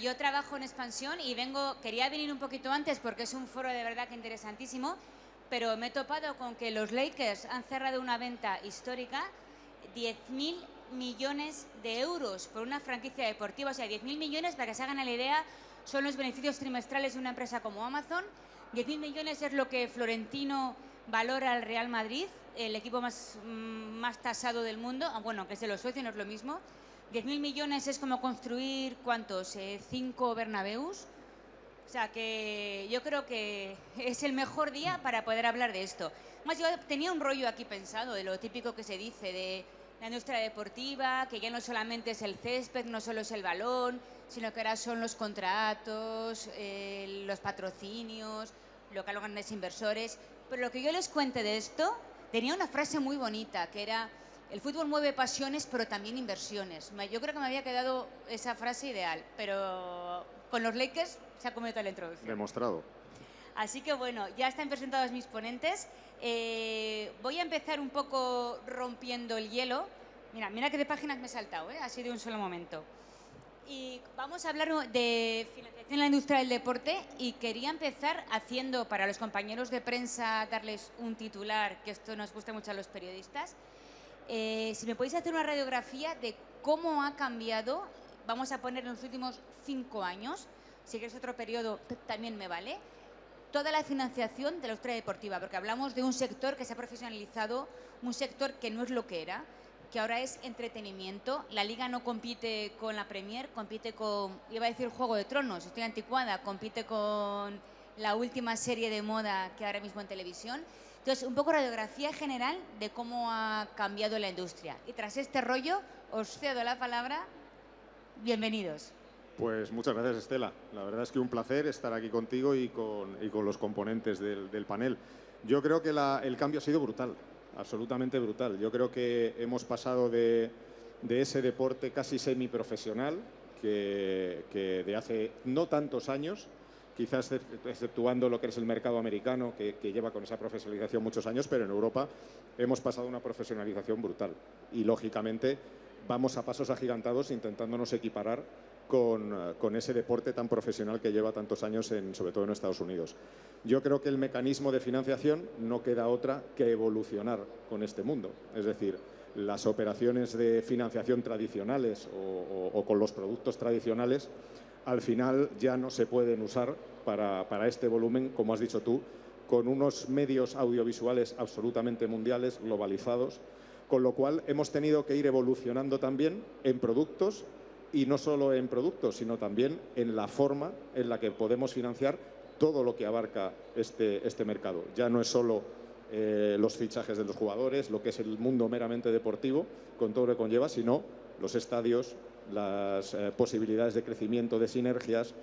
Yo trabajo en expansión y quería venir un poquito antes porque es un foro de verdad que interesantísimo, pero me he topado con que los Lakers han cerrado una venta histórica, 10.000 millones de euros por una franquicia deportiva. O sea, 10.000 millones, para que se hagan la idea, son los beneficios trimestrales de una empresa como Amazon. 10.000 millones es lo que Florentino valora al Real Madrid, el equipo más tasado del mundo, bueno, que es de los socios, no es lo mismo. 10.000 millones es como construir, ¿cuántos? 5 Bernabéus. O sea, que yo creo que es el mejor día para poder hablar de esto. Más, yo tenía un rollo aquí pensado de lo típico que se dice de la industria deportiva, que ya no solamente es el césped, no solo es el balón, sino que ahora son los contratos, los patrocinios, lo que hagan grandes inversores. Pero lo que yo les cuente de esto, tenía una frase muy bonita, que era: el fútbol mueve pasiones, pero también inversiones. Yo creo que me había quedado esa frase ideal, pero con los Lakers se ha comido toda la introducción. Demostrado. Así que bueno, ya están presentados mis ponentes. Voy a empezar un poco rompiendo el hielo. Mira qué de páginas me he saltado, ha sido un solo momento. Y vamos a hablar de financiación en la industria del deporte, y quería empezar haciendo, para los compañeros de prensa, darles un titular, que esto nos gusta mucho a los periodistas. Si me podéis hacer una radiografía de cómo ha cambiado, vamos a poner en los últimos 5 años, si queréis otro periodo también me vale, toda la financiación de la industria deportiva, porque hablamos de un sector que se ha profesionalizado, un sector que no es lo que era, que ahora es entretenimiento. La Liga no compite con la Premier, compite con, iba a decir Juego de Tronos, estoy anticuada, compite con la última serie de moda que ahora mismo en televisión. Entonces, un poco radiografía general de cómo ha cambiado la industria. Y tras este rollo, os cedo la palabra. Bienvenidos. Pues muchas gracias, Estela. La verdad es que un placer estar aquí contigo y con los componentes del panel. Yo creo que el cambio ha sido brutal, absolutamente brutal. Yo creo que hemos pasado de ese deporte casi semiprofesional que de hace no tantos años, quizás exceptuando lo que es el mercado americano, que lleva con esa profesionalización muchos años, pero en Europa hemos pasado a una profesionalización brutal. Y, lógicamente, vamos a pasos agigantados intentándonos equiparar con ese deporte tan profesional que lleva tantos años, sobre todo en Estados Unidos. Yo creo que el mecanismo de financiación no queda otra que evolucionar con este mundo. Es decir, las operaciones de financiación tradicionales o con los productos tradicionales, al final ya no se pueden usar para este volumen, como has dicho tú, con unos medios audiovisuales absolutamente mundiales, globalizados, con lo cual hemos tenido que ir evolucionando también en productos, y no solo en productos, sino también en la forma en la que podemos financiar todo lo que abarca este mercado. Ya no es solo los fichajes de los jugadores, lo que es el mundo meramente deportivo, con todo lo que conlleva, sino los estadios, las posibilidades de crecimiento, de sinergias,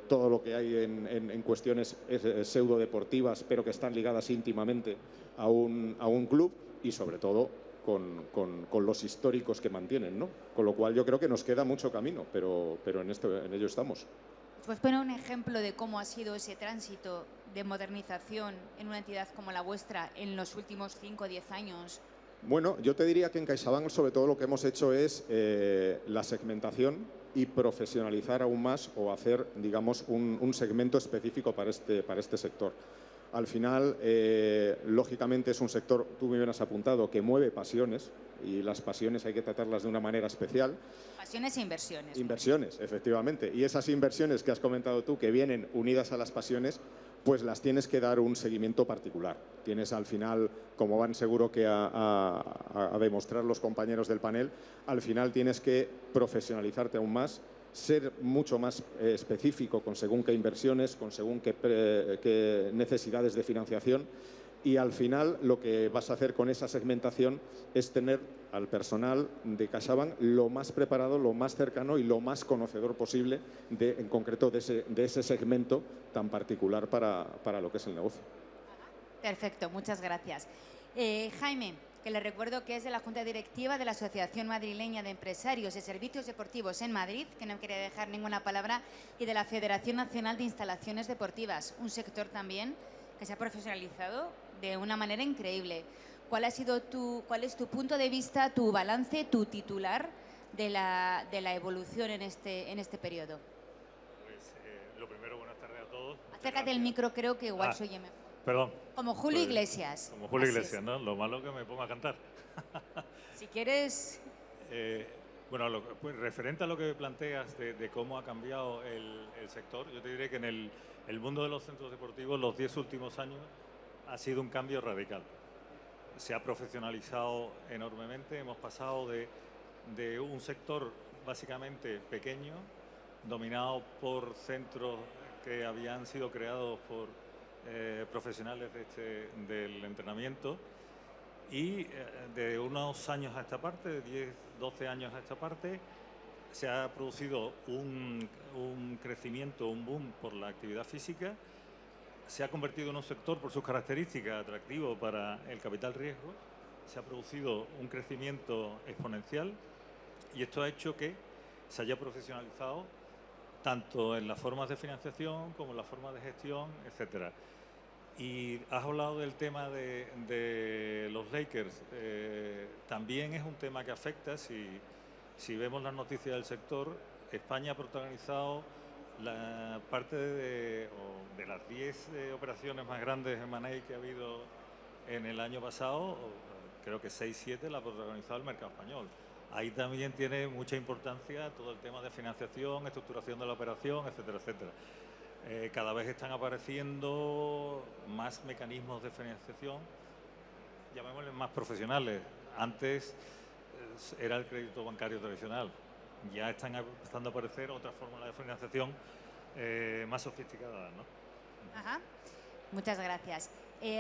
todo lo que hay en cuestiones pseudo-deportivas, pero que están ligadas íntimamente a un club, y sobre todo con los históricos que mantienen, ¿no? Con lo cual yo creo que nos queda mucho camino, pero en ello estamos. ¿Puedes poner un ejemplo de cómo ha sido ese tránsito de modernización en una entidad como la vuestra en los últimos 5 o 10 años? Bueno, yo te diría que en CaixaBank sobre todo lo que hemos hecho es la segmentación y profesionalizar aún más, o hacer, digamos, un segmento específico para este sector. Al final, lógicamente, es un sector, tú me hubieras apuntado, que mueve pasiones, y las pasiones hay que tratarlas de una manera especial. Pasiones e inversiones. Inversiones, efectivamente. Y esas inversiones que has comentado tú, que vienen unidas a las pasiones, pues las tienes que dar un seguimiento particular. Tienes al final, como van seguro que a demostrar los compañeros del panel, al final tienes que profesionalizarte aún más, ser mucho más específico con según qué inversiones, con según qué necesidades de financiación, y al final lo que vas a hacer con esa segmentación es tener al personal de CaixaBank lo más preparado, lo más cercano y lo más conocedor posible en concreto de ese segmento tan particular para lo que es el negocio. Perfecto, muchas gracias. Jaime, que le recuerdo que es de la Junta Directiva de la Asociación Madrileña de Empresarios de Servicios Deportivos en Madrid, que no quería dejar ninguna palabra, y de la Federación Nacional de Instalaciones Deportivas, un sector también que se ha profesionalizado de una manera increíble. ¿Cuál es tu punto de vista, tu balance, tu titular de la evolución en este periodo? Pues lo primero, buenas tardes a todos. Acércate el micro, creo que igual se oye mejor. Perdón. Como Julio Pues, Iglesias. Como Julio Así Iglesias, es. ¿no? Lo malo que me pongo a cantar. Si quieres... Bueno, pues, referente a lo que planteas de cómo ha cambiado el sector, yo te diré que en el mundo de los centros deportivos los 10 últimos años ha sido un cambio radical. Se ha profesionalizado enormemente, hemos pasado de un sector básicamente pequeño, dominado por centros que habían sido creados por profesionales del entrenamiento, y de unos años a esta parte, de 10, 12 años a esta parte, se ha producido un crecimiento, un boom por la actividad física. Se ha convertido en un sector, por sus características, atractivo para el capital riesgo. Se ha producido un crecimiento exponencial y esto ha hecho que se haya profesionalizado tanto en las formas de financiación como en las formas de gestión, etcétera. Y has hablado del tema de los Lakers. También es un tema que afecta. Si vemos las noticias del sector, España ha protagonizado la parte de las 10 operaciones más grandes en Money que ha habido en el año pasado. Creo que 6, 7 la ha protagonizado el mercado español. Ahí también tiene mucha importancia todo el tema de financiación, estructuración de la operación, etcétera, etcétera. Cada vez están apareciendo más mecanismos de financiación, llamémosles más profesionales. Antes era el crédito bancario tradicional. Ya están empezando a aparecer otras fórmulas de financiación más sofisticadas, ¿no? Ajá. Muchas gracias.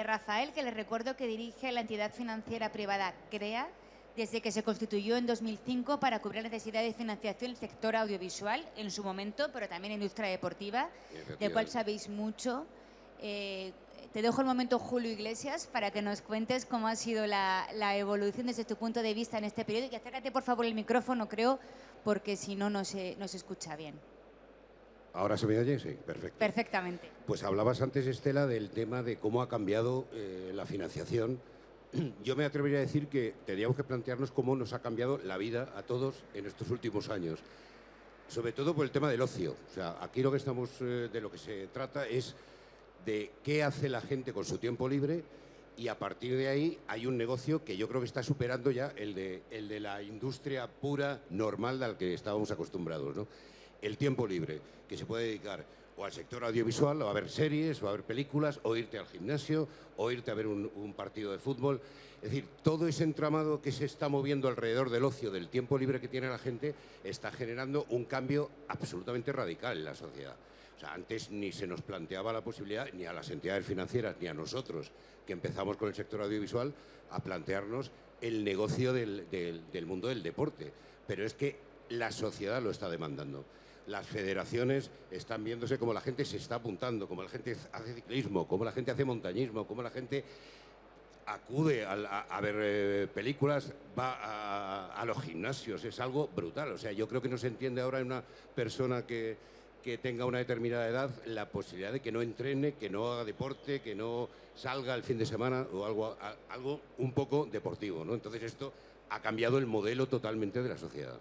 Rafael, que les recuerdo que dirige la entidad financiera privada CREA desde que se constituyó en 2005 para cubrir la necesidad de financiación del sector audiovisual en su momento, pero también en industria deportiva, del cual sabéis mucho. Te dejo el momento, Julio Iglesias, para que nos cuentes cómo ha sido la evolución desde tu punto de vista en este periodo. Y acércate, por favor, el micrófono, creo, porque si no, no se escucha bien. ¿Ahora se me oye? Sí, perfecto. Perfectamente. Pues hablabas antes, Estela, del tema de cómo ha cambiado la financiación. Yo me atrevería a decir que tendríamos que plantearnos cómo nos ha cambiado la vida a todos en estos últimos años. Sobre todo por el tema del ocio. O sea, aquí lo que de lo que se trata es de qué hace la gente con su tiempo libre, y a partir de ahí hay un negocio que yo creo que está superando ya el de la industria pura, normal, al que estábamos acostumbrados, ¿no? El tiempo libre, que se puede dedicar o al sector audiovisual, o a ver series, o a ver películas, o irte al gimnasio, o irte a ver un partido de fútbol. Es decir, todo ese entramado que se está moviendo alrededor del ocio, del tiempo libre que tiene la gente, está generando un cambio absolutamente radical en la sociedad. O sea, antes ni se nos planteaba la posibilidad, ni a las entidades financieras, ni a nosotros, que empezamos con el sector audiovisual, a plantearnos el negocio del mundo del deporte. Pero es que la sociedad lo está demandando. Las federaciones están viéndose como la gente se está apuntando, como la gente hace ciclismo, como la gente hace montañismo, como la gente acude a ver películas, va a los gimnasios. Es algo brutal. O sea, yo creo que no se entiende ahora en una persona que tenga una determinada edad la posibilidad de que no entrene, que no haga deporte, que no salga el fin de semana o algo un poco deportivo, ¿no? Entonces esto ha cambiado el modelo totalmente de la sociedad.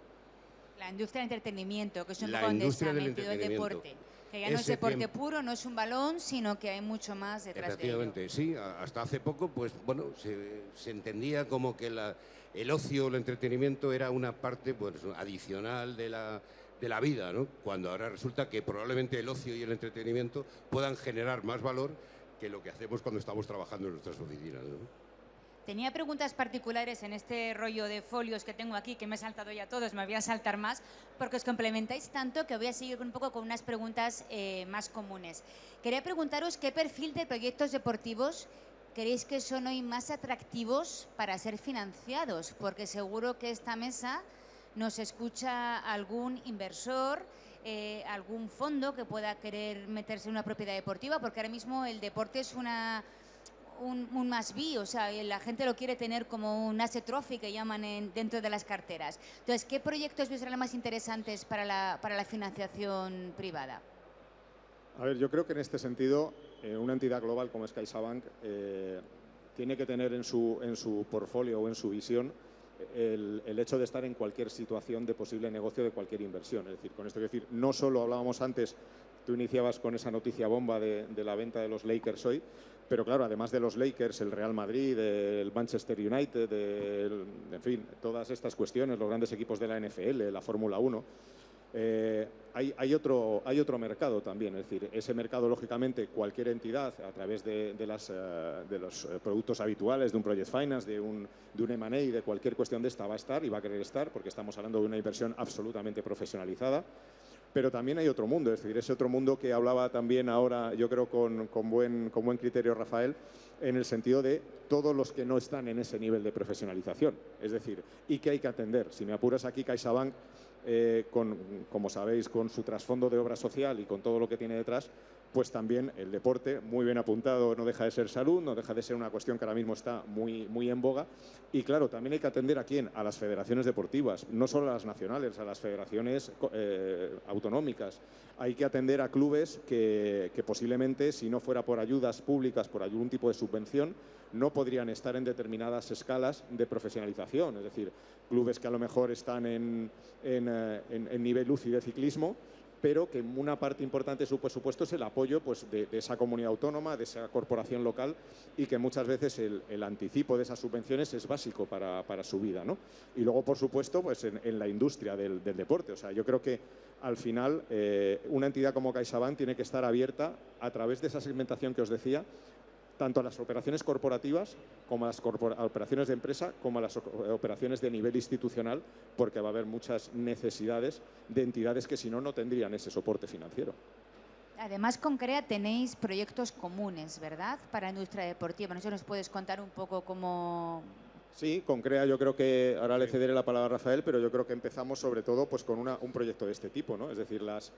La industria del entretenimiento, que es un La poco donde se industria ha del metido el entretenimiento. deporte. Que ya no es Ese deporte tiempo- puro, no es un balón, sino que hay mucho más detrás de ello. Efectivamente, sí. Hasta hace poco, pues bueno, se entendía como que el ocio, el entretenimiento era una parte pues adicional de la vida, ¿no? Cuando ahora resulta que probablemente el ocio y el entretenimiento puedan generar más valor que lo que hacemos cuando estamos trabajando en nuestras oficinas, ¿no? Tenía preguntas particulares en este rollo de folios que tengo aquí, que me he saltado ya todos, me voy a saltar más, porque os complementáis tanto que voy a seguir un poco con unas preguntas más comunes. Quería preguntaros qué perfil de proyectos deportivos creéis que son hoy más atractivos para ser financiados, porque seguro que esta mesa nos escucha algún inversor, algún fondo que pueda querer meterse en una propiedad deportiva, porque ahora mismo el deporte es un must be, o sea, la gente lo quiere tener como un asset trophy que llaman dentro de las carteras. Entonces, ¿qué proyectos serán más interesantes para la financiación privada? A ver, yo creo que en este sentido, una entidad global como es CaixaBank tiene que tener en su portfolio o en su visión el hecho de estar en cualquier situación de posible negocio de cualquier inversión. Es decir, con esto quiero decir, no solo hablábamos antes, tú iniciabas con esa noticia bomba de la venta de los Lakers hoy, pero claro, además de los Lakers, el Real Madrid, el Manchester United, en fin, todas estas cuestiones, los grandes equipos de la NFL, la Fórmula 1, hay otro mercado también. Es decir, ese mercado, lógicamente, cualquier entidad, a través de los productos habituales, de un Project Finance, de un M&A, de cualquier cuestión de esta, va a estar y va a querer estar, porque estamos hablando de una inversión absolutamente profesionalizada. Pero también hay otro mundo, es decir, ese otro mundo que hablaba también ahora, yo creo, con buen criterio Rafael, en el sentido de todos los que no están en ese nivel de profesionalización. Es decir, y que hay que atender. Si me apuras aquí, CaixaBank, como sabéis, con su trasfondo de obra social y con todo lo que tiene detrás, pues también el deporte, muy bien apuntado, no deja de ser salud, no deja de ser una cuestión que ahora mismo está muy en boga. Y claro, también hay que atender a quién, a las federaciones deportivas, no solo a las nacionales, a las federaciones autonómicas. Hay que atender a clubes que posiblemente, si no fuera por ayudas públicas, por algún tipo de subvención, no podrían estar en determinadas escalas de profesionalización. Es decir, clubes que a lo mejor están en nivel UCI de ciclismo, pero que una parte importante de su presupuesto es el apoyo, pues, de esa comunidad autónoma, de esa corporación local, y que muchas veces el anticipo de esas subvenciones es básico para su vida, ¿no? Y luego, por supuesto, pues en la industria del deporte. O sea, yo creo que al final una entidad como CaixaBank tiene que estar abierta a través de esa segmentación que os decía, tanto a las operaciones corporativas como a las operaciones de empresa, como a las operaciones de nivel institucional, porque va a haber muchas necesidades de entidades que si no, no tendrían ese soporte financiero. Además, con CREA tenéis proyectos comunes, ¿verdad?, para la industria deportiva. ¿No sé si nos puedes contar un poco cómo...? Sí, con CREA yo creo que, ahora le cederé la palabra a Rafael, pero yo creo que empezamos sobre todo pues con un proyecto de este tipo, ¿no? Es decir, las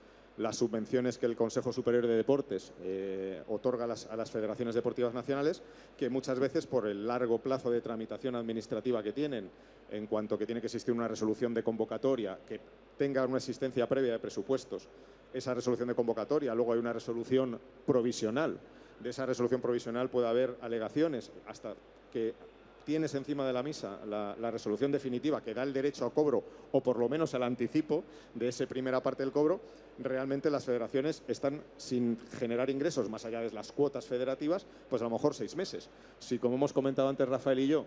subvenciones que el Consejo Superior de Deportes otorga a las federaciones deportivas nacionales, que muchas veces por el largo plazo de tramitación administrativa que tienen, en cuanto que tiene que existir una resolución de convocatoria, que tenga una existencia previa de presupuestos, esa resolución de convocatoria, luego hay una resolución provisional. De esa resolución provisional puede haber alegaciones hasta que tienes encima de la mesa la resolución definitiva que da el derecho a cobro o por lo menos al anticipo de esa primera parte del cobro. Realmente las federaciones están sin generar ingresos más allá de las cuotas federativas, pues a lo mejor 6 meses. Si, como hemos comentado antes Rafael y yo,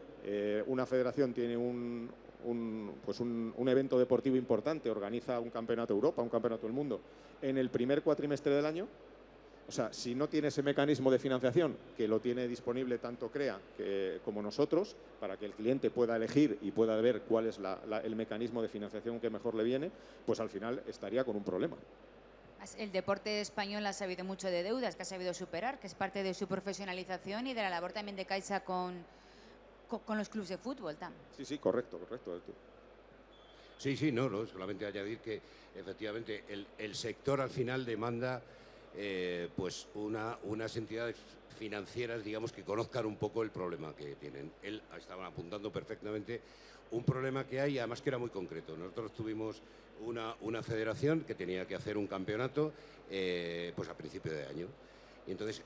una federación tiene un evento deportivo importante, organiza un campeonato de Europa, un campeonato del mundo, en el primer cuatrimestre del año, o sea, si no tiene ese mecanismo de financiación, que lo tiene disponible tanto CREA como nosotros, para que el cliente pueda elegir y pueda ver cuál es el mecanismo de financiación que mejor le viene, pues al final estaría con un problema. El deporte español ha sabido mucho de deudas, que ha sabido superar, que es parte de su profesionalización y de la labor también de Caixa con los clubes de fútbol también. Sí, correcto. Sí, no, solamente añadir que efectivamente el sector al final demanda pues unas entidades financieras, digamos, que conozcan un poco el problema que tienen. Él estaban apuntando perfectamente un problema que hay, además que era muy concreto. Nosotros tuvimos una federación que tenía que hacer un campeonato pues a principio de año. Y entonces,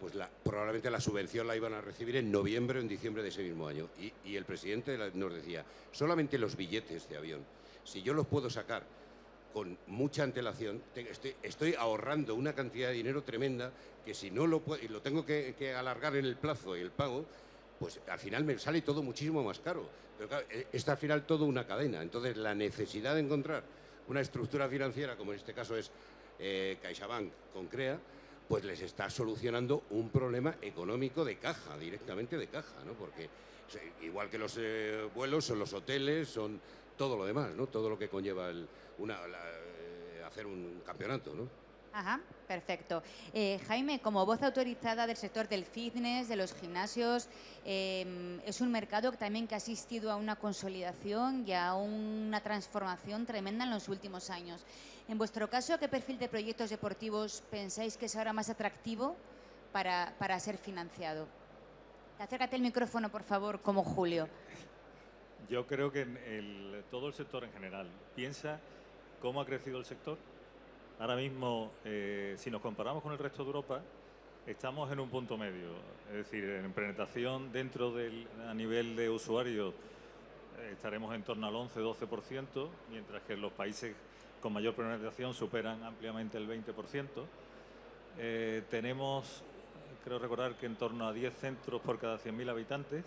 pues probablemente la subvención la iban a recibir en noviembre o en diciembre de ese mismo año. Y el presidente nos decía, solamente los billetes de avión, si yo los puedo sacar con mucha antelación, estoy ahorrando una cantidad de dinero tremenda que si no lo puedo, y lo tengo que alargar en el plazo y el pago, pues al final me sale todo muchísimo más caro. Pero claro, está al final todo una cadena. Entonces la necesidad de encontrar una estructura financiera, como en este caso es CaixaBank con CREA, pues les está solucionando un problema económico de caja, directamente de caja, ¿no? Porque igual que los vuelos, son los hoteles, son todo lo demás, ¿no? Todo lo que conlleva hacer un campeonato, ¿no? Ajá, perfecto. Jaime, como voz autorizada del sector del fitness, de los gimnasios, es un mercado que también ha asistido a una consolidación y a una transformación tremenda en los últimos años. En vuestro caso, ¿qué perfil de proyectos deportivos pensáis que es ahora más atractivo para ser financiado? Acércate el micrófono, por favor, como Julio. Yo creo que todo el sector en general piensa cómo ha crecido el sector. Ahora mismo, si nos comparamos con el resto de Europa, estamos en un punto medio. Es decir, en penetración dentro a nivel de usuarios, estaremos en torno al 11-12%, mientras que los países con mayor penetración superan ampliamente el 20%. Tenemos, creo recordar que en torno a 10 centros por cada 100.000 habitantes.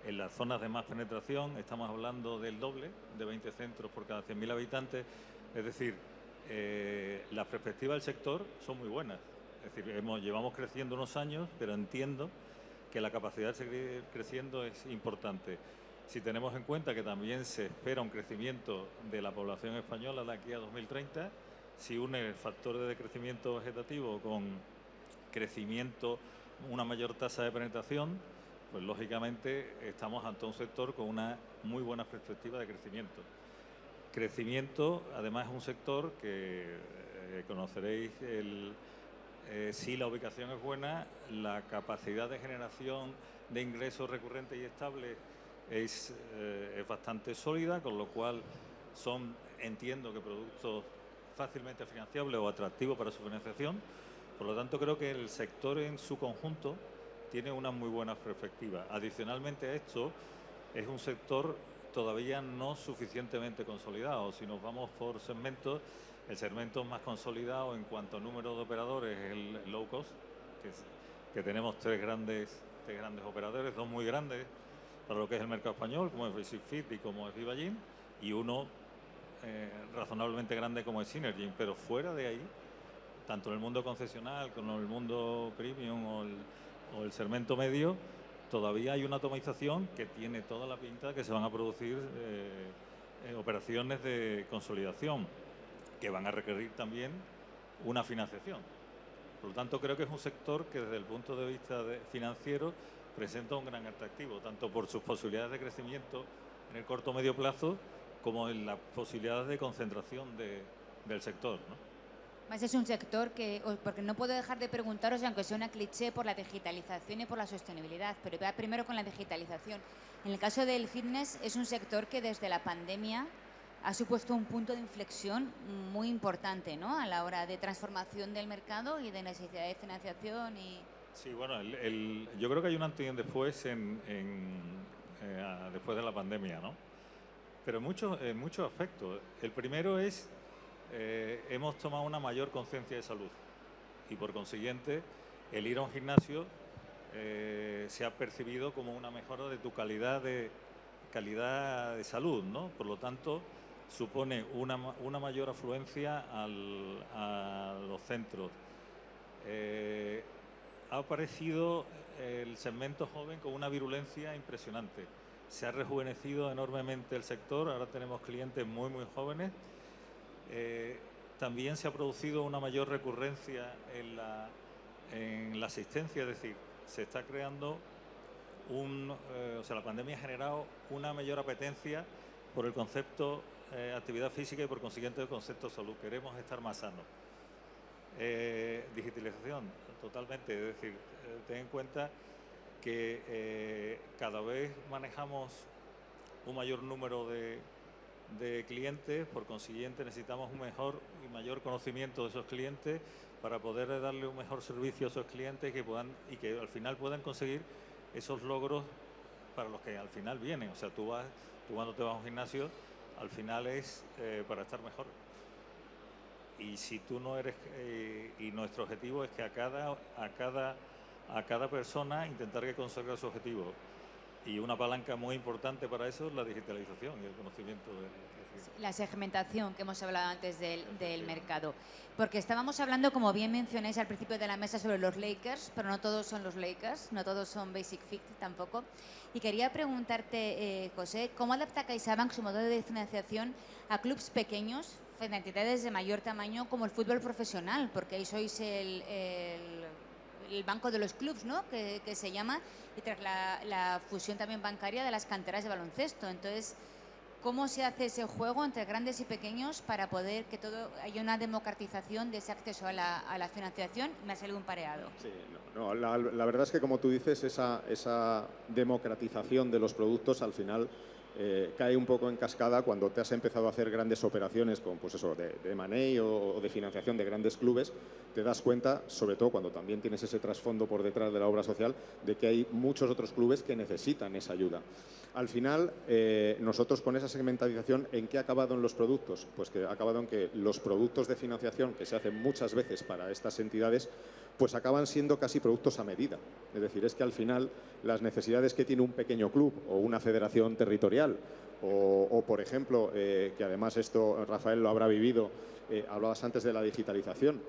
En las zonas de más penetración estamos hablando del doble, de 20 centros por cada 100.000 habitantes. Es decir, las perspectivas del sector son muy buenas. Es decir, llevamos creciendo unos años, pero entiendo que la capacidad de seguir creciendo es importante. Si tenemos en cuenta que también se espera un crecimiento de la población española de aquí a 2030, si une el factor de crecimiento vegetativo con crecimiento, una mayor tasa de penetración, pues lógicamente estamos ante un sector con una muy buena perspectiva de crecimiento. Crecimiento, además, es un sector que conoceréis, si la ubicación es buena, la capacidad de generación de ingresos recurrentes y estables es bastante sólida, con lo cual entiendo que productos fácilmente financiables o atractivos para su financiación. Por lo tanto, creo que el sector en su conjunto tiene unas muy buenas perspectivas. Adicionalmente a esto, es un sector todavía no suficientemente consolidado. Si nos vamos por segmentos, el segmento más consolidado en cuanto a número de operadores es el low cost, que tenemos tres grandes operadores, dos muy grandes para lo que es el mercado español, como es Basic Fit y como es Vivagin, y uno razonablemente grande como es Synergy. Pero fuera de ahí, tanto en el mundo concesional como en el mundo premium o el segmento medio, todavía hay una atomización que tiene toda la pinta de que se van a producir operaciones de consolidación que van a requerir también una financiación. Por lo tanto, creo que es un sector que desde el punto de vista financiero presenta un gran atractivo, tanto por sus posibilidades de crecimiento en el corto o medio plazo, como en las posibilidades de concentración del sector, ¿no? Más es un sector que, porque no puedo dejar de preguntaros, aunque sea una cliché, por la digitalización y por la sostenibilidad, pero voy primero con la digitalización. En el caso del fitness, es un sector que desde la pandemia ha supuesto un punto de inflexión muy importante, ¿no?, a la hora de transformación del mercado y de necesidad de financiación. Sí, bueno, yo creo que hay un antes y un después después de la pandemia, ¿no? Pero en muchos aspectos. El primero es, hemos tomado una mayor conciencia de salud y por consiguiente el ir a un gimnasio se ha percibido como una mejora de tu calidad de salud, ¿no? Por lo tanto, supone una mayor afluencia a los centros. Ha aparecido el segmento joven con una virulencia impresionante. Se ha rejuvenecido enormemente el sector, ahora tenemos clientes muy, muy jóvenes. También se ha producido una mayor recurrencia en la asistencia, es decir, se está creando la pandemia ha generado una mayor apetencia por el concepto actividad física y por consiguiente el concepto salud. Queremos estar más sanos. Digitalización, totalmente, es decir, ten en cuenta que cada vez manejamos un mayor número de clientes, por consiguiente necesitamos un mejor y mayor conocimiento de esos clientes para poder darle un mejor servicio a esos clientes y que al final puedan conseguir esos logros para los que al final vienen. O sea, tú cuando te vas a un gimnasio, al final es para estar mejor. Y si tú no eres, y nuestro objetivo es que a cada persona intentar que consiga su objetivo. Y una palanca muy importante para eso es la digitalización y el conocimiento la segmentación que hemos hablado antes del mercado. Porque estábamos hablando, como bien mencionáis al principio de la mesa, sobre los Lakers, pero no todos son los Lakers, no todos son Basic Fit tampoco. Y quería preguntarte, José, ¿cómo adapta CaixaBank su modelo de financiación a clubes pequeños frente a entidades de mayor tamaño como el fútbol profesional? Porque ahí sois el banco de los clubes, ¿no?, que se llama, y tras la fusión también bancaria de las canteras de baloncesto. Entonces, ¿cómo se hace ese juego entre grandes y pequeños para poder que haya una democratización de ese acceso a la financiación? Me ha salido un pareado. Sí, la verdad es que, como tú dices, esa democratización de los productos al final cae un poco en cascada cuando te has empezado a hacer grandes operaciones con, pues eso, de M&A o de financiación de grandes clubes. Te das cuenta, sobre todo cuando también tienes ese trasfondo por detrás de la obra social, de que hay muchos otros clubes que necesitan esa ayuda. Al final, nosotros con esa segmentización, ¿en qué ha acabado en los productos? Pues que ha acabado en que los productos de financiación que se hacen muchas veces para estas entidades, pues acaban siendo casi productos a medida. Es decir, es que al final las necesidades que tiene un pequeño club o una federación territorial, o por ejemplo, que además esto Rafael lo habrá vivido, hablabas antes de la digitalización.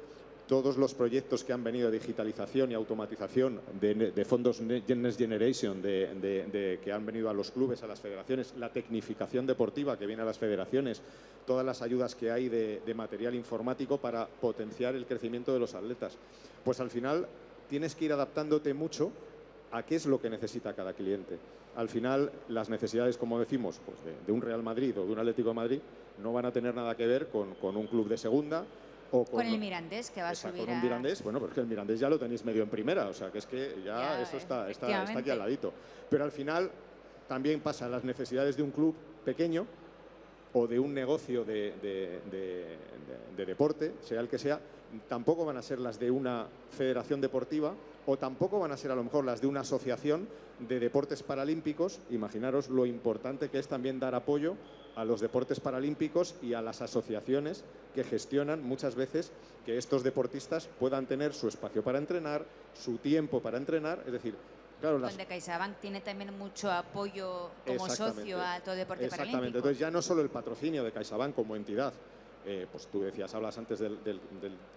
Todos los proyectos que han venido de digitalización y automatización de fondos Next Generation, que han venido a los clubes, a las federaciones, la tecnificación deportiva que viene a las federaciones, todas las ayudas que hay de material informático para potenciar el crecimiento de los atletas. Pues al final tienes que ir adaptándote mucho a qué es lo que necesita cada cliente. Al final, las necesidades, como decimos, pues de un Real Madrid o de un Atlético de Madrid no van a tener nada que ver con un club de segunda. O con el Mirandés, que va a subir con un Mirandés, bueno, porque el Mirandés ya lo tenéis medio en primera, o sea, que es que ya eso está aquí al ladito. Pero al final también pasa las necesidades de un club pequeño o de un negocio de deporte, sea el que sea, tampoco van a ser las de una federación deportiva o tampoco van a ser a lo mejor las de una asociación de deportes paralímpicos. Imaginaros lo importante que es también dar apoyo a los deportes paralímpicos y a las asociaciones que gestionan muchas veces que estos deportistas puedan tener su espacio para entrenar, su tiempo para entrenar, es decir, claro, donde CaixaBank tiene también mucho apoyo como socio a todo deporte paralímpico. Exactamente, entonces ya no solo el patrocinio de CaixaBank como entidad, pues tú decías, hablas antes del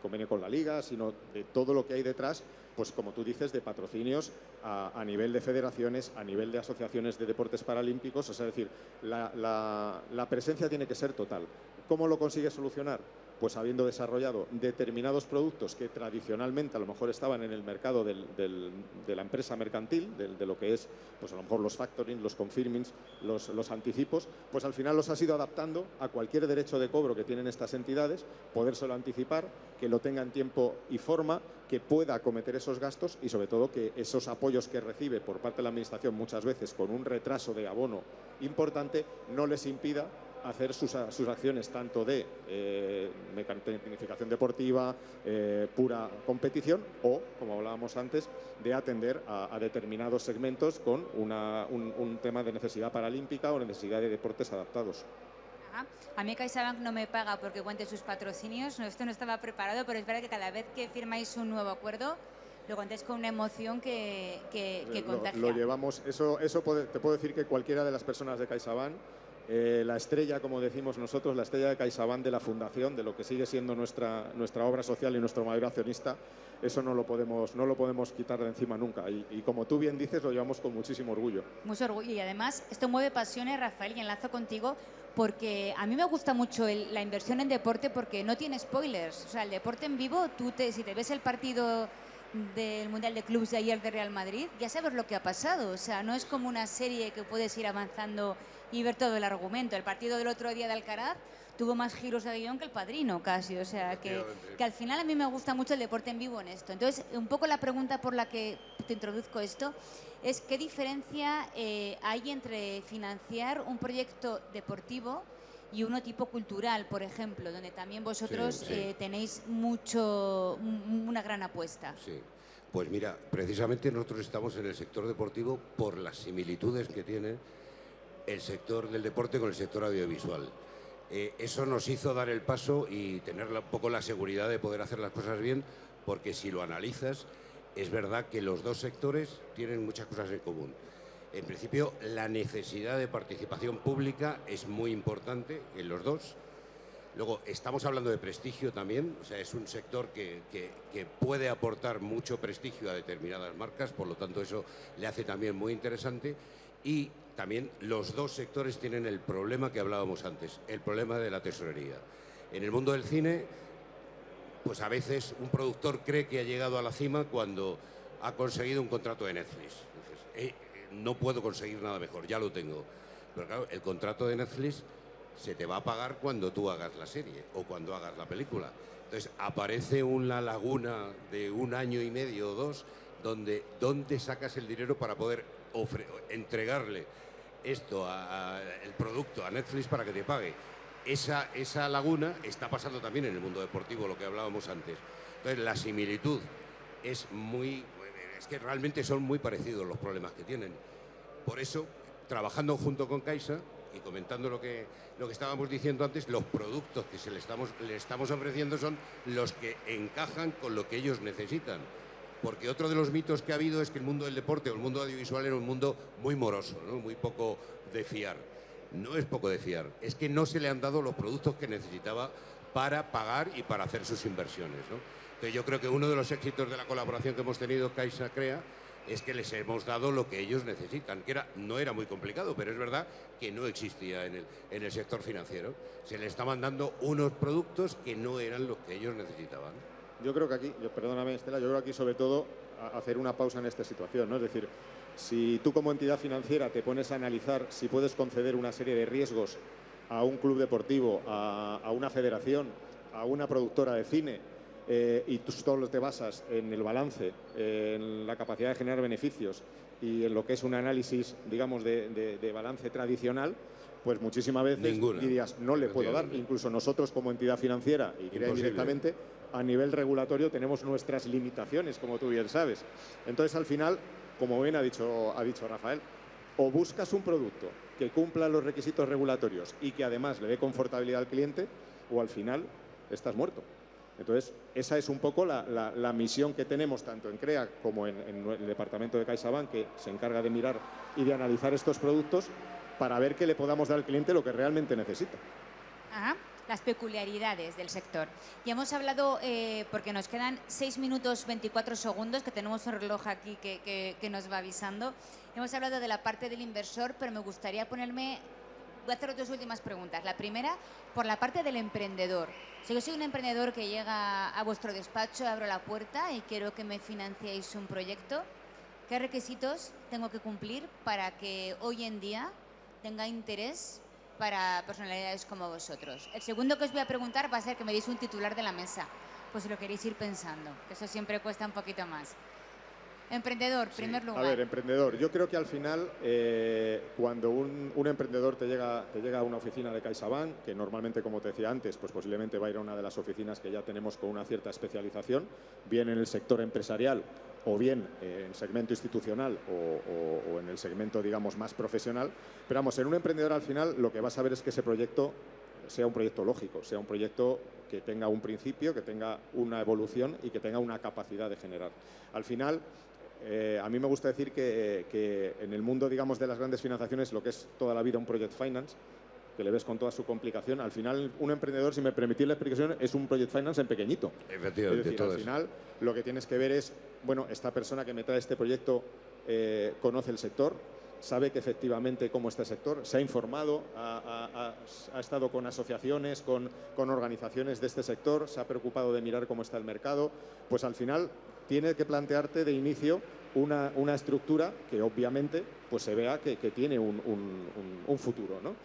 convenio con la Liga, sino de todo lo que hay detrás, pues como tú dices, de patrocinios a nivel de federaciones, a nivel de asociaciones de deportes paralímpicos, o sea, es decir, la presencia tiene que ser total. ¿Cómo lo consigues solucionar? Pues habiendo desarrollado determinados productos que tradicionalmente a lo mejor estaban en el mercado de la empresa mercantil, de lo que es, pues a lo mejor los factoring, los confirmings, los anticipos, pues al final los has ido adaptando a cualquier derecho de cobro que tienen estas entidades, podérselo anticipar, que lo tenga en tiempo y forma, que pueda acometer esos gastos y sobre todo que esos apoyos que recibe por parte de la administración muchas veces con un retraso de abono importante no les impida hacer sus acciones tanto de mecanificación deportiva, pura competición o, como hablábamos antes, de atender a determinados segmentos con un tema de necesidad paralímpica o necesidad de deportes adaptados. A mí CaixaBank no me paga porque cuente sus patrocinios, esto no estaba preparado, pero es verdad que cada vez que firmáis un nuevo acuerdo lo contáis con una emoción que contagia. Lo llevamos, te puedo decir que cualquiera de las personas de CaixaBank, la estrella, como decimos nosotros, la estrella de CaixaBank de la fundación, de lo que sigue siendo nuestra obra social y nuestro mayor accionista, eso no lo podemos quitar de encima nunca. Y como tú bien dices, lo llevamos con muchísimo orgullo. Mucho orgullo. Y además, esto mueve pasiones, Rafael, y enlazo contigo, porque a mí me gusta mucho la inversión en deporte porque no tiene spoilers. O sea, el deporte en vivo, si te ves el partido del Mundial de Clubs de ayer de Real Madrid, ya sabes lo que ha pasado. O sea, no es como una serie que puedes ir avanzando y ver todo el argumento. El partido del otro día de Alcaraz tuvo más giros de guión que El Padrino casi, o sea, que al final a mí me gusta mucho el deporte en vivo en esto. Entonces, un poco la pregunta por la que te introduzco esto es ¿qué diferencia hay entre financiar un proyecto deportivo y uno tipo cultural, por ejemplo, donde también vosotros tenéis una gran apuesta? Sí, pues mira, precisamente nosotros estamos en el sector deportivo por las similitudes que tiene el sector del deporte con el sector audiovisual. Eso nos hizo dar el paso y tener un poco la seguridad de poder hacer las cosas bien, porque si lo analizas, es verdad que los dos sectores tienen muchas cosas en común. En principio, la necesidad de participación pública es muy importante en los dos. Luego, estamos hablando de prestigio también, o sea, es un sector que puede aportar mucho prestigio a determinadas marcas, por lo tanto, eso le hace también muy interesante. Y también los dos sectores tienen el problema que hablábamos antes, el problema de la tesorería. En el mundo del cine, pues a veces un productor cree que ha llegado a la cima cuando ha conseguido un contrato de Netflix. Dices, no puedo conseguir nada mejor, ya lo tengo. Pero claro, el contrato de Netflix se te va a pagar cuando tú hagas la serie o cuando hagas la película. Entonces aparece una laguna de 1 año y medio o 2 donde sacas el dinero para poder entregarle esto el producto a Netflix para que te pague. Esa laguna está pasando también en el mundo deportivo, lo que hablábamos antes. Entonces la similitud es que realmente son muy parecidos los problemas que tienen. Por eso trabajando junto con Caixa y comentando lo que estábamos diciendo antes, los productos que le estamos ofreciendo son los que encajan con lo que ellos necesitan. Porque otro de los mitos que ha habido es que el mundo del deporte o el mundo audiovisual era un mundo muy moroso, ¿no? Muy poco de fiar. No es poco de fiar, es que no se le han dado los productos que necesitaba para pagar y para hacer sus inversiones, ¿no? Entonces yo creo que uno de los éxitos de la colaboración que hemos tenido Caixa Crea es que les hemos dado lo que ellos necesitan, que no era muy complicado, pero es verdad que no existía en el sector financiero. Se les estaban dando unos productos que no eran los que ellos necesitaban. Yo creo que aquí, perdóname Estela, yo creo que aquí sobre todo hacer una pausa en esta situación, ¿no? Es decir, si tú como entidad financiera te pones a analizar si puedes conceder una serie de riesgos a un club deportivo, a una federación, a una productora de cine, y tú solo te basas en el balance, en la capacidad de generar beneficios y en lo que es un análisis, digamos, de balance tradicional, pues muchísimas veces dirías, no le puedo dar. Incluso nosotros como entidad financiera, y Crea directamente, a nivel regulatorio tenemos nuestras limitaciones, como tú bien sabes. Entonces, al final, como bien ha dicho Rafael, o buscas un producto que cumpla los requisitos regulatorios y que además le dé confortabilidad al cliente, o al final estás muerto. Entonces, esa es un poco la misión que tenemos tanto en CREA como en el departamento de CaixaBank, que se encarga de mirar y de analizar estos productos para ver que le podamos dar al cliente lo que realmente necesita. Ajá. Las peculiaridades del sector. Y hemos hablado, porque nos quedan 6 minutos 24 segundos, que tenemos un reloj aquí que nos va avisando. Hemos hablado de la parte del inversor, pero me gustaría voy a hacer dos últimas preguntas. La primera, por la parte del emprendedor. Si yo soy un emprendedor que llega a vuestro despacho, abro la puerta y quiero que me financiéis un proyecto, ¿qué requisitos tengo que cumplir para que hoy en día tenga interés para personalidades como vosotros? El segundo que os voy a preguntar va a ser que me deis un titular de la mesa, pues si lo queréis ir pensando, que eso siempre cuesta un poquito más. Emprendedor, primer lugar. A ver, emprendedor. Yo creo que al final, cuando un emprendedor te llega a una oficina de CaixaBank, que normalmente, como te decía antes, pues posiblemente va a ir a una de las oficinas que ya tenemos con una cierta especialización, bien en el sector empresarial o bien en segmento institucional o en el segmento, digamos, más profesional. Pero vamos, en un emprendedor al final lo que vas a ver es que ese proyecto sea un proyecto lógico, sea un proyecto que tenga un principio, que tenga una evolución y que tenga una capacidad de generar. Al final, a mí me gusta decir que en el mundo, digamos, de las grandes financiaciones, lo que es toda la vida un project finance, que le ves con toda su complicación, al final un emprendedor, si me permitís la explicación, es un project finance en pequeñito. Efectivamente, es decir, al final lo que tienes que ver es, bueno, esta persona que me trae este proyecto conoce el sector, sabe que efectivamente cómo está el sector, se ha informado, ha estado con asociaciones, con organizaciones de este sector, se ha preocupado de mirar cómo está el mercado, pues al final tiene que plantearte de inicio una estructura que obviamente pues se vea que tiene un futuro, ¿no?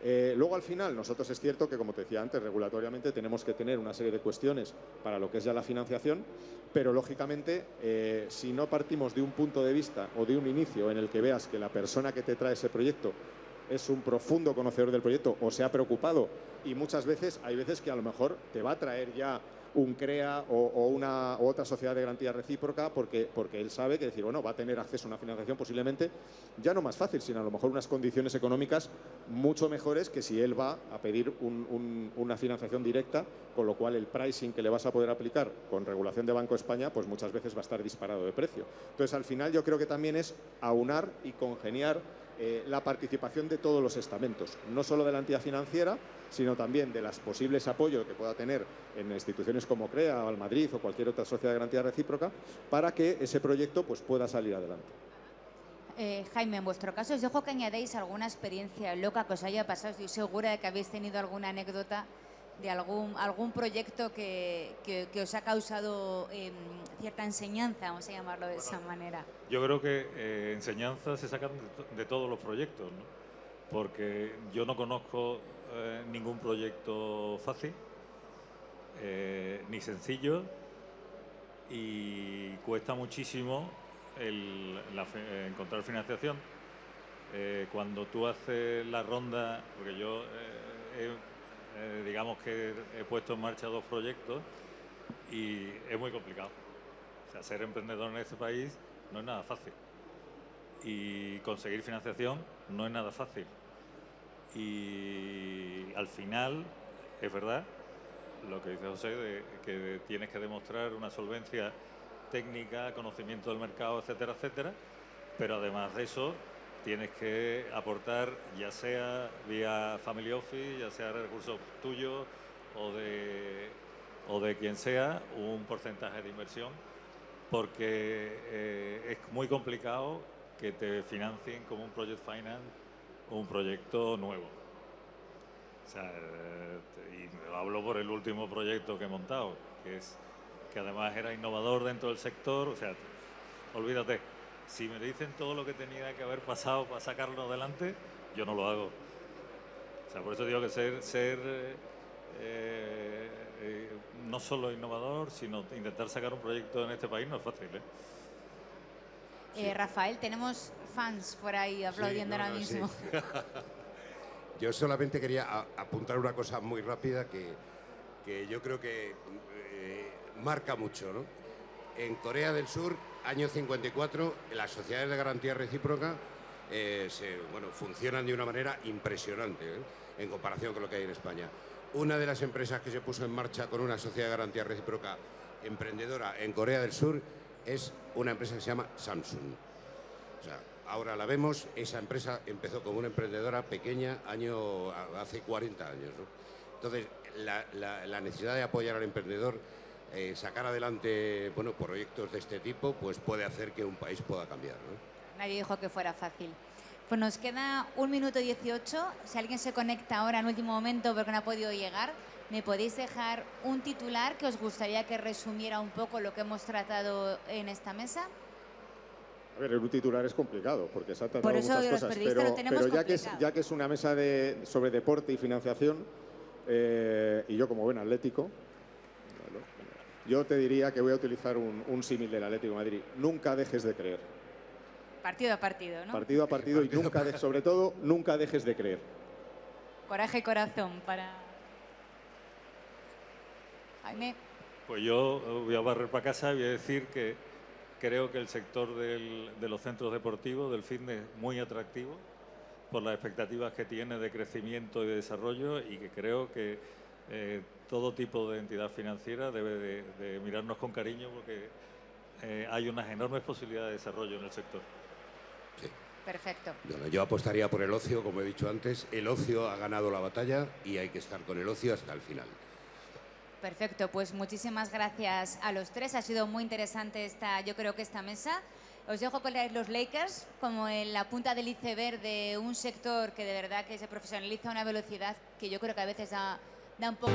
Luego al final nosotros es cierto que, como te decía antes, regulatoriamente tenemos que tener una serie de cuestiones para lo que es ya la financiación, pero lógicamente si no partimos de un punto de vista o de un inicio en el que veas que la persona que te trae ese proyecto es un profundo conocedor del proyecto o se ha preocupado, y muchas veces hay veces que a lo mejor te va a traer ya un CREA o otra sociedad de garantía recíproca porque él sabe que decir, bueno, va a tener acceso a una financiación posiblemente ya no más fácil, sino a lo mejor unas condiciones económicas mucho mejores que si él va a pedir una financiación directa, con lo cual el pricing que le vas a poder aplicar con regulación de Banco de España, pues muchas veces va a estar disparado de precio. Entonces, al final yo creo que también es aunar y congeniar la participación de todos los estamentos, no solo de la entidad financiera, sino también de los posibles apoyos que pueda tener en instituciones como CREA, o Madrid o cualquier otra sociedad de garantía recíproca, para que ese proyecto pues, pueda salir adelante. Jaime, en vuestro caso, os dejo que añadáis alguna experiencia loca que os haya pasado. Estoy segura de que habéis tenido alguna anécdota de algún proyecto que os ha causado cierta enseñanza, vamos a llamarlo de esa manera. Yo creo que enseñanzas se sacan de todos los proyectos, ¿no? Porque yo no conozco ningún proyecto fácil, ni sencillo, y cuesta muchísimo encontrar financiación. Cuando tú haces la ronda, porque yo digamos que he puesto en marcha 2 proyectos y es muy complicado. O sea, ser emprendedor en este país no es nada fácil. y conseguir financiación no es nada fácil. Y al final, es verdad, lo que dice José, de que tienes que demostrar una solvencia técnica, conocimiento del mercado, etcétera, etcétera, pero además de eso tienes que aportar, ya sea vía Family Office, ya sea recursos tuyos o de quien sea, un porcentaje de inversión, porque es muy complicado que te financien como un project finance un proyecto nuevo. O sea, y hablo por el último proyecto que he montado, que además era innovador dentro del sector. O sea, olvídate, si me dicen todo lo que tenía que haber pasado para sacarlo adelante, yo no lo hago. O sea, por eso digo que ser no solo innovador, sino intentar sacar un proyecto en este país no es fácil, ¿eh? Sí. Rafael, tenemos fans por ahí aplaudiendo ahora mismo. Sí. Yo solamente quería apuntar una cosa muy rápida que yo creo que marca mucho, ¿no? En Corea del Sur, año 54, las sociedades de garantía recíproca funcionan de una manera impresionante, ¿eh? En comparación con lo que hay en España. Una de las empresas que se puso en marcha con una sociedad de garantía recíproca emprendedora en Corea del Sur es una empresa que se llama Samsung. O sea, ahora la vemos, esa empresa empezó como una emprendedora pequeña hace 40 años, ¿no? Entonces, la necesidad de apoyar al emprendedor, sacar adelante proyectos de este tipo, pues puede hacer que un país pueda cambiar, ¿no? Nadie dijo que fuera fácil. Pues nos queda 1 minuto 18. Si alguien se conecta ahora en último momento porque no ha podido llegar, ¿me podéis dejar un titular que os gustaría que resumiera un poco lo que hemos tratado en esta mesa? A ver, un titular es complicado porque se ha tratado Por eso muchas los cosas, periodistas lo tenemos pero complicado. ya que es una mesa sobre deporte y financiación, y yo como buen atlético, yo te diría que voy a utilizar un símil del Atlético de Madrid. Nunca dejes de creer. Partido a partido, ¿no? Partido a partido, y nunca, sobre todo, nunca dejes de creer. Coraje y corazón para... Jaime. Pues yo voy a barrer para casa y voy a decir que creo que el sector de los centros deportivos, del fitness, es muy atractivo por las expectativas que tiene de crecimiento y de desarrollo, y que creo que todo tipo de entidad financiera debe de mirarnos con cariño, porque hay unas enormes posibilidades de desarrollo en el sector. Sí. Perfecto. Bueno, yo apostaría por el ocio, como he dicho antes. El ocio ha ganado la batalla y hay que estar con el ocio hasta el final. Perfecto, pues muchísimas gracias a los tres. Ha sido muy interesante yo creo que esta mesa. Os dejo con los Lakers como en la punta del iceberg de un sector que de verdad que se profesionaliza a una velocidad que yo creo que a veces da un poco...